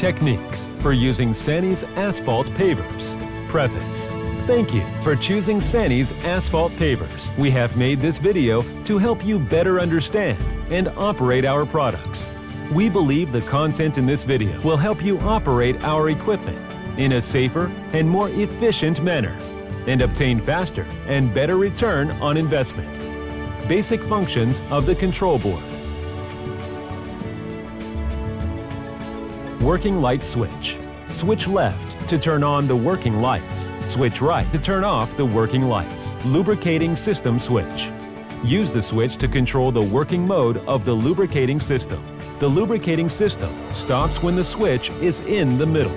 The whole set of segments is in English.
Techniques for using SANY's Asphalt Pavers. Preface. Thank you for choosing SANY's Asphalt Pavers. We have made this video to help you better understand and operate our products. We believe the content in this video will help you operate our equipment in a safer and more efficient manner and obtain faster and better return on investment. Basic functions of the control board. Working light switch. Switch left to turn on the working lights. Switch right to turn off the working lights. Lubricating system switch. Use the switch to control the working mode of the lubricating system. The lubricating system stops when the switch is in the middle.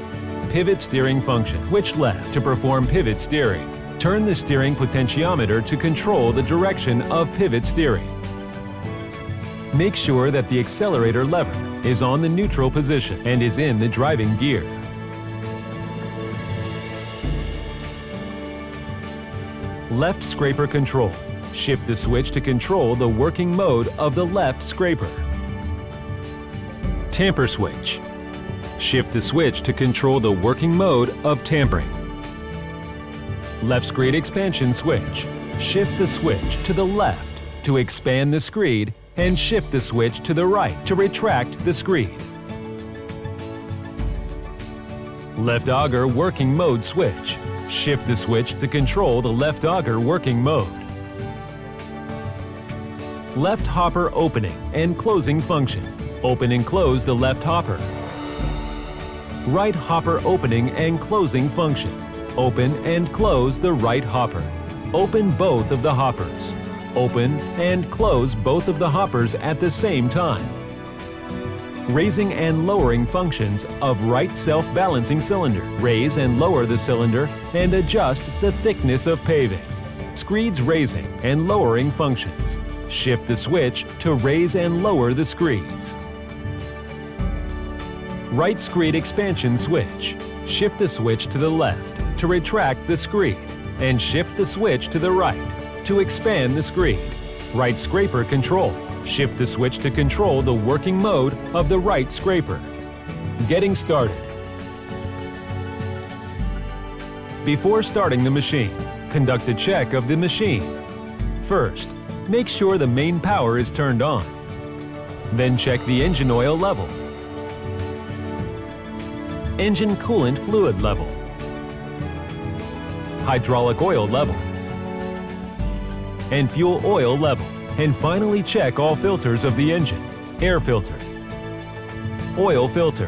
Pivot steering function. Switch left to perform pivot steering. Turn the steering potentiometer to control the direction of pivot steering. Make sure that the accelerator lever is on the neutral position and is in the driving gear. Left scraper control. Shift the switch to control the working mode of the left scraper. Tamper switch. Shift the switch to control the working mode of tampering. Left screed expansion switch. Shift the switch to the left to expand the screed and shift the switch to the right to retract the screed. Left auger working mode switch. Shift the switch to control the left auger working mode. Left hopper opening and closing function. Open and close the left hopper. Right hopper opening and closing function. Open and close the right hopper. Open both of the hoppers. Open and close both of the hoppers at the same time. Raising and lowering functions of right self-balancing cylinder. Raise and lower the cylinder and adjust the thickness of paving. Screeds raising and lowering functions. Shift the switch to raise and lower the screeds. Right screed expansion switch. Shift the switch to the left to retract the screed and shift the switch to the right to expand the screed. Right scraper control. Shift the switch to control the working mode of the right scraper. Getting started. Before starting the machine, conduct a check of the machine. First, make sure the main power is turned on. Then check the engine oil level, engine coolant fluid level, hydraulic oil level, and fuel oil level. And finally check all filters of the engine: air filter, oil filter,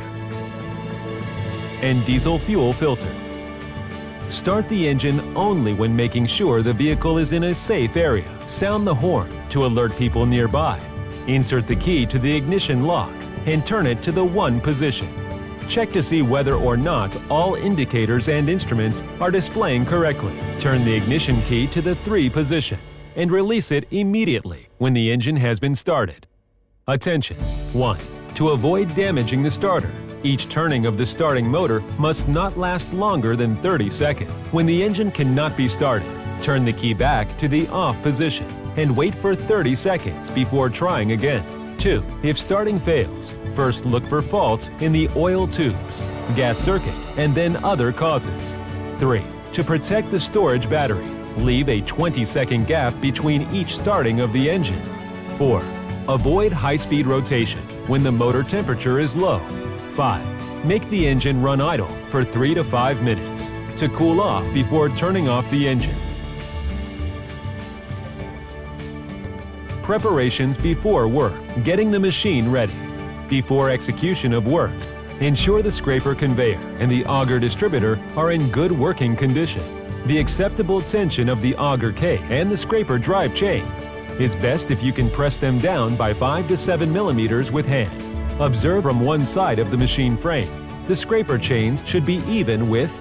and diesel fuel filter. Start the engine only when making sure the vehicle is in a safe area. Sound the horn to alert people nearby. Insert the key to the ignition lock and turn it to the 1 position. Check to see whether or not all indicators and instruments are displaying correctly. Turn the ignition key to the 3 position and release it immediately when the engine has been started. Attention! 1. To avoid damaging the starter, each turning of the starting motor must not last longer than 30 seconds. When the engine cannot be started, turn the key back to the off position and wait for 30 seconds before trying again. 2. If starting fails, first look for faults in the oil tubes, gas circuit, and then other causes. 3. To protect the storage battery, leave a 20-second gap between each starting of the engine. 4. Avoid high-speed rotation when the motor temperature is low. 5. Make the engine run idle for 3 to 5 minutes to cool off before turning off the engine. Preparations before work. Getting the machine ready. Before execution of work, ensure the scraper conveyor and the auger distributor are in good working condition. The acceptable tension of the auger cage and the scraper drive chain is best if you can press them down by 5 to 7 millimeters with hand. Observe from one side of the machine frame. The scraper chains should be even with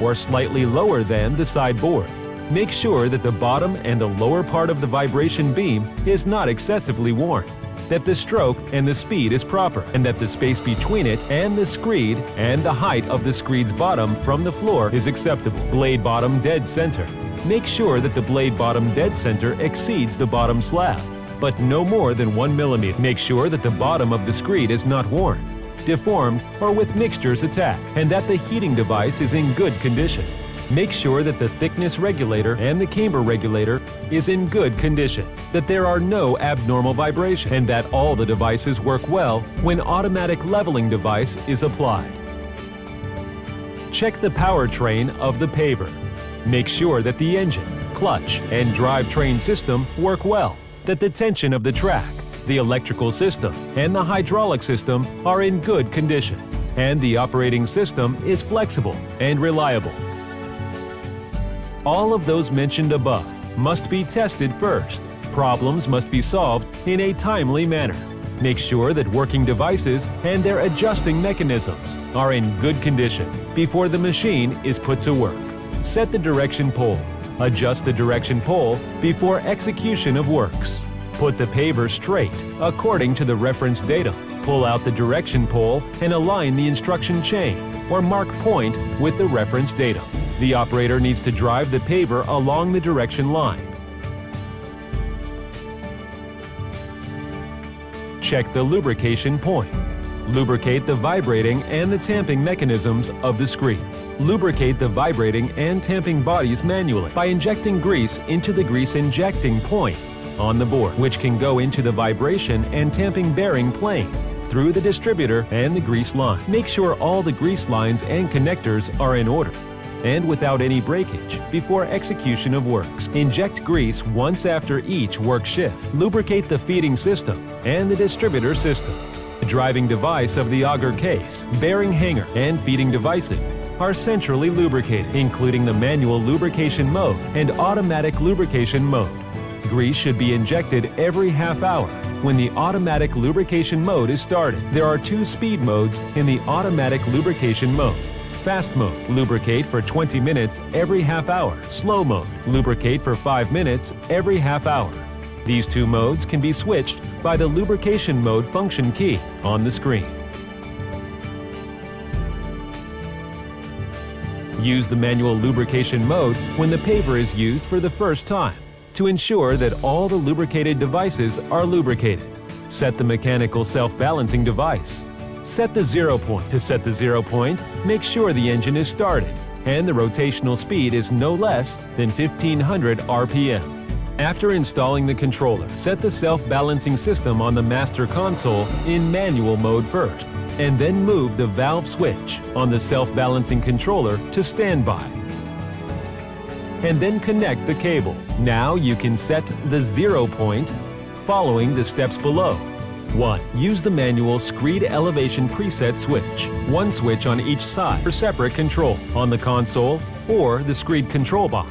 or slightly lower than the side board. Make sure that the bottom and the lower part of the vibration beam is not excessively worn, that the stroke and the speed is proper, and that the space between it and the screed and the height of the screed's bottom from the floor is acceptable. Blade bottom dead center. Make sure that the blade bottom dead center exceeds the bottom slab, but no more than 1 millimeter. Make sure that the bottom of the screed is not worn. deformed, or with mixtures attached, and that the heating device is in good condition. Make sure that the thickness regulator and the camber regulator is in good condition, that there are no abnormal vibrations, and that all the devices work well when automatic leveling device is applied. Check the powertrain of the Paver. Make sure that the engine, clutch, and drivetrain system work well, that the tension of the track, the electrical system, and the hydraulic system are in good condition, and the operating system is flexible and reliable. All of those mentioned above must be tested first. Problems must be solved in a timely manner. Make sure that working devices and their adjusting mechanisms are in good condition before the machine is put to work. Set the direction pole. Adjust the direction pole before execution of works. Put the Paver straight according to the reference data. Pull out the direction pole and align the instruction chain or mark point with the reference data. The operator needs to drive the Paver along the direction line. Check the lubrication point. Lubricate the vibrating and the tamping mechanisms of the screen. Lubricate the vibrating and tamping bodies manually by injecting grease into the grease injecting point on the board, which can go into the vibration and tamping bearing plane through the distributor and the grease line. Make sure all the grease lines and connectors are in order and without any breakage before execution of works. Inject grease once after each work shift. Lubricate the feeding system and the distributor system. The driving device of the auger case, bearing hanger, and feeding devices are centrally lubricated, including the manual lubrication mode and automatic lubrication mode. Grease should be injected every half hour when the automatic lubrication mode is started. There are two speed modes in the automatic lubrication mode. Fast mode, lubricate for 20 minutes every half hour. Slow mode, lubricate for 5 minutes every half hour. These two modes can be switched by the lubrication mode function key on the screen. Use the manual lubrication mode when the Paver is used for the first time to ensure that all the lubricated devices are lubricated. Set the mechanical self-balancing device. Set the 0 point. To set the 0 point, make sure the engine is started and the rotational speed is no less than 1500 RPM. After installing the controller, set the self-balancing system on the master console in manual mode first, and then move the valve switch on the self-balancing controller to standby. And then connect the cable. Now you can set the 0 point following the steps below. 1. Use the manual screed elevation preset switch. One switch on each side for separate control on the console or the screed control box.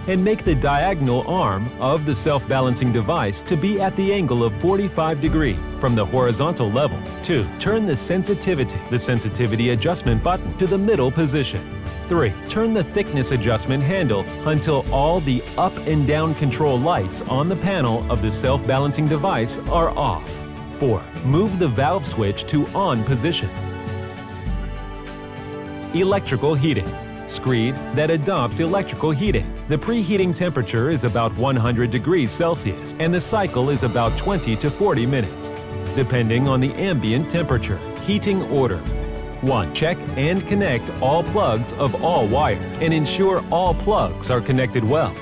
And make the diagonal arm of the self-balancing device to be at the angle of 45 degrees from the horizontal level. 2. Turn the sensitivity adjustment button to the middle position. 3. Turn the thickness adjustment handle until all the up and down control lights on the panel of the self-balancing device are off. 4. Move the valve switch to on position. Electrical heating. Screed that adopts electrical heating. The preheating temperature is about 100 degrees Celsius and the cycle is about 20 to 40 minutes, depending on the ambient temperature. Heating order. 1. Check and connect all plugs of all wires and ensure all plugs are connected well.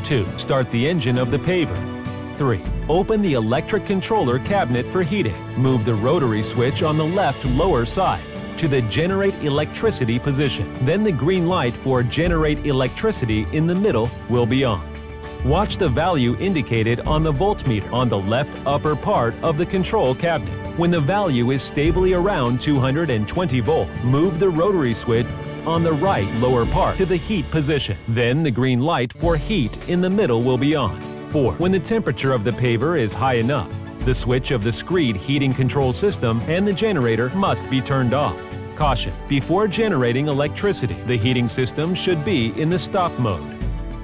2. Start the engine of the Paver. 3. Open the electric controller cabinet for heating. Move the rotary switch on the left lower side to the Generate Electricity position. Then the green light for Generate Electricity in the middle will be on. Watch the value indicated on the voltmeter on the left upper part of the control cabinet. When the value is stably around 220 volts, move the rotary switch on the right lower part to the heat position. Then the green light for heat in the middle will be on. 4. When the temperature of the Paver is high enough, the switch of the screed heating control system and the generator must be turned off. Caution: before generating electricity, the heating system should be in the stop mode.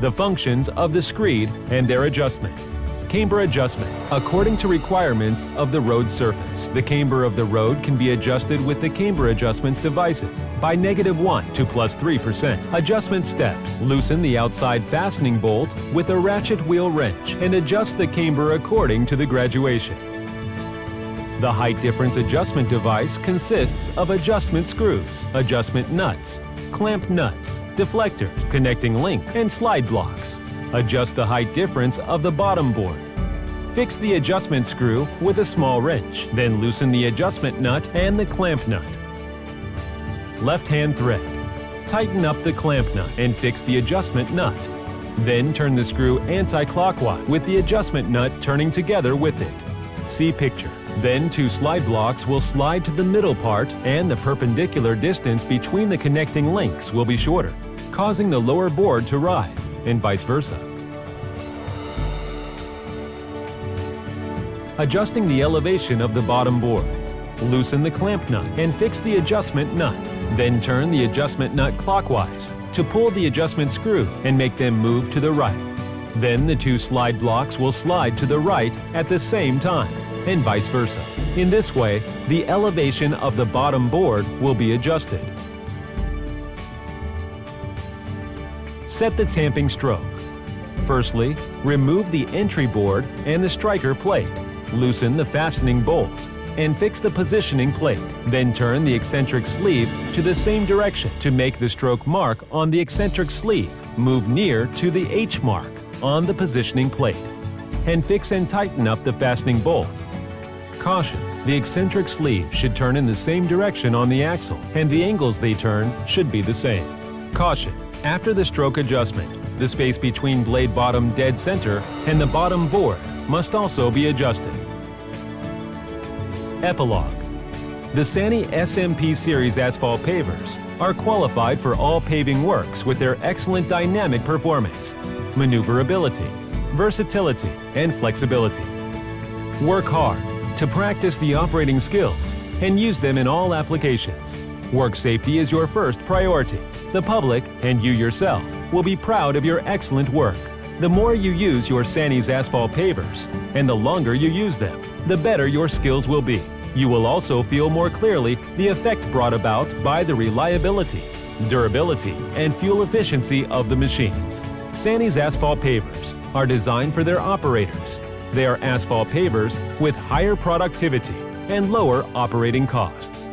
The functions of the screed and their adjustment. Camber adjustment. According to requirements of the road surface, the camber of the road can be adjusted with the camber adjustments devices by -1 to +3%. Adjustment steps. Loosen the outside fastening bolt with a ratchet wheel wrench and adjust the camber according to the graduation. The height difference adjustment device consists of adjustment screws, adjustment nuts, clamp nuts, deflectors, connecting links, and slide blocks. Adjust the height difference of the bottom board. Fix the adjustment screw with a small wrench, then loosen the adjustment nut and the clamp nut. Left-hand thread. Tighten up the clamp nut and fix the adjustment nut. Then turn the screw anti-clockwise with the adjustment nut turning together with it. See picture. Then 2 slide blocks will slide to the middle part and the perpendicular distance between the connecting links will be shorter, causing the lower board to rise, and vice versa. Adjusting the elevation of the bottom board. Loosen the clamp nut and fix the adjustment nut. Then turn the adjustment nut clockwise to pull the adjustment screw and make them move to the right. Then the 2 slide blocks will slide to the right at the same time, and vice versa. In this way, the elevation of the bottom board will be adjusted. Set the tamping stroke. Firstly, remove the entry board and the striker plate. Loosen the fastening bolt and fix the positioning plate. Then turn the eccentric sleeve to the same direction to make the stroke mark on the eccentric sleeve. Move near to the H mark on the positioning plate and fix and tighten up the fastening bolt. Caution: the eccentric sleeve should turn in the same direction on the axle, and the angles they turn should be the same. Caution: after the stroke adjustment, the space between blade bottom dead center and the bottom board must also be adjusted. Epilogue: the SANY SMP series asphalt pavers are qualified for all paving works with their excellent dynamic performance, maneuverability, versatility, and flexibility. Work hard to practice the operating skills and use them in all applications. Work safety is your first priority. The public and you yourself will be proud of your excellent work. The more you use your SANY's asphalt pavers and the longer you use them, the better your skills will be. You will also feel more clearly the effect brought about by the reliability, durability, and fuel efficiency of the machines. SANY's asphalt pavers are designed for their operators. They are asphalt pavers with higher productivity and lower operating costs.